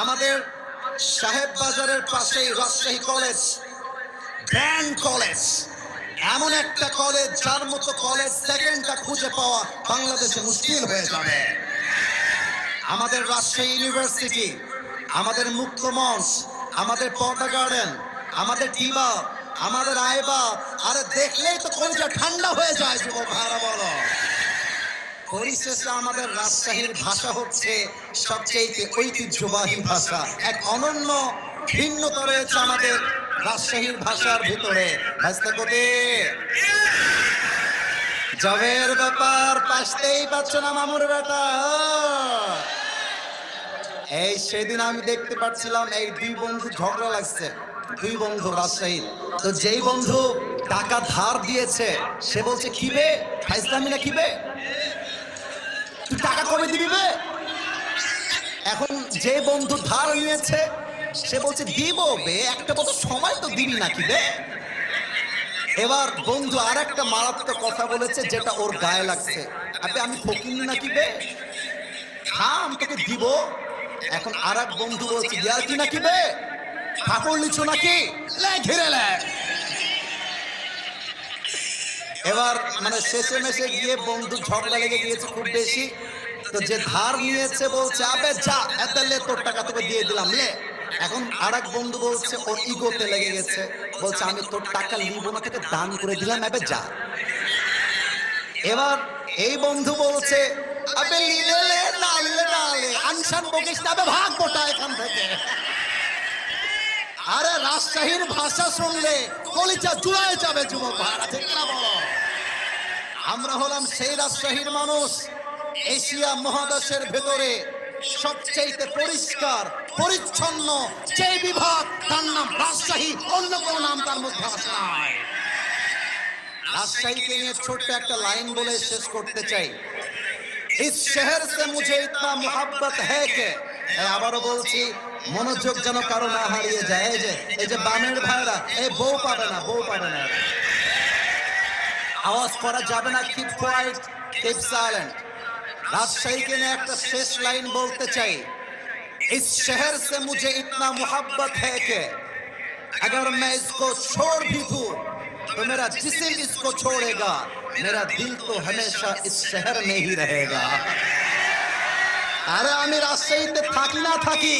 আমাদের সাহেব বাজারের পাশেই রাজশাহী কলেজ, গ্র্যান্ড কলেজ, এমন একটা কলেজ যার মতো কলেজ সেকেন্ডটা খুঁজে পাওয়া বাংলাদেশে মুশকিল হয়ে যাবে। আমাদের রাজশাহী ইউনিভার্সিটি, আমাদের মুক্ত মঞ্চ, আমাদের পর্দা গার্ডেন, আমাদের টিবা, আমাদের আইবা, আরে দেখলেই তো কলিজা ঠান্ডা হয়ে যায় যুবক ভাইরা বলো। পরিশেষে আমাদের রাজশাহীর ভাষা হচ্ছে সবচেয়ে ঐতিহ্যবাহী ভাষা। এক অনন্য ভিন্নতা রয়েছে আমাদের রাজশাহীর ভাষার ভিতরে। জবের ব্যাপার পাশতেই পাচ্ছ না মামুর বেটা। এই সেদিন আমি দেখতে পাচ্ছিলাম এই দুই বন্ধু ঝগড়া লাগছে, দুই বন্ধু রাজশাহী। তো যেই বন্ধু টাকা ধার দিয়েছে সে বলছে কিবে ফাইজলামি না কিবে, তুই টাকা কবে দিবি বে? এখন যে বন্ধু ধার নিয়েছে সে বলছে দিব বে, একটা বছর সময় তো দিবি নাকি বে। এবার বন্ধু আর একটা মারাত্মক কথা বলেছে যেটা ওর গায়ে লাগছে, আপনি আমি ফকির নাকি বে, খাম তোকে দিব। এখন আর এক বন্ধু বলছে ইয়ার কি নাকি বে, ঠাকুর লিছো নাকি, ঘিরে লে। এবার মানে শেষে মেশে গিয়ে বন্ধু ঝগড়া লেগে গিয়েছে খুব বেশি। তো যে ধার নিয়েছে বলছে আবে যা এত লে, তোর টাকা তোকে দিয়ে দিলাম লে। এখন আর এক বন্ধু বলছে ওর ইগোতে লেগে গেছে, বলছে আমি তোর টাকা নিব না, তোকে দান করে দিলাম, আবে যা। এবার এই বন্ধু বলছে আবে লিলে লে, না লিলে না লে, আনসান বকিস না, আবে ভাগ গোটা এখান থেকে। আরে রাজশাহীর ভাষা শুনলে কলিজা জুড়ায় যাবে যুবক ভাইরা, ঠিক না বলো? আমরা হলাম সেই রাজশাহীর মানুষ, এশিয়া মহাদেশের ভেতরে সবচেয়ে পরিষ্কার পরিচ্ছন্ন যে বিভাগ তার নাম রাজশাহী, অন্য কোনো নাম তার মধ্যে আসে নাই। রাজশাহীকে নিয়ে ছোট্ট একটা লাইন বলে শেষ করতে চাই। ইস শহর সে মুঝে ইতনা মোহাব্বত হ্যায় কে, আবারও বলছি মনোযোগ যেন কারো না হারিয়ে যায়। এই যে বামের ভাইরা, এই বউ পাবে না, বউ পাবে না, আওয়াজ করা যাবে না, কিপ কোয়াইট, কিপ সাইলেন্ট। রাজশাহীকে নিয়ে একটা শেষ লাইন বলতে চাই। इस शहर से मुझे इतना मोहब्बत है कि अगर मैं इसको छोड़ भी दूं तो मेरा जिस्म इसको छोड़ेगा, मेरा दिल तो हमेशा इस शहर में ही रहेगा। अरे আমি রাজশাহীতে থাকি না থাকি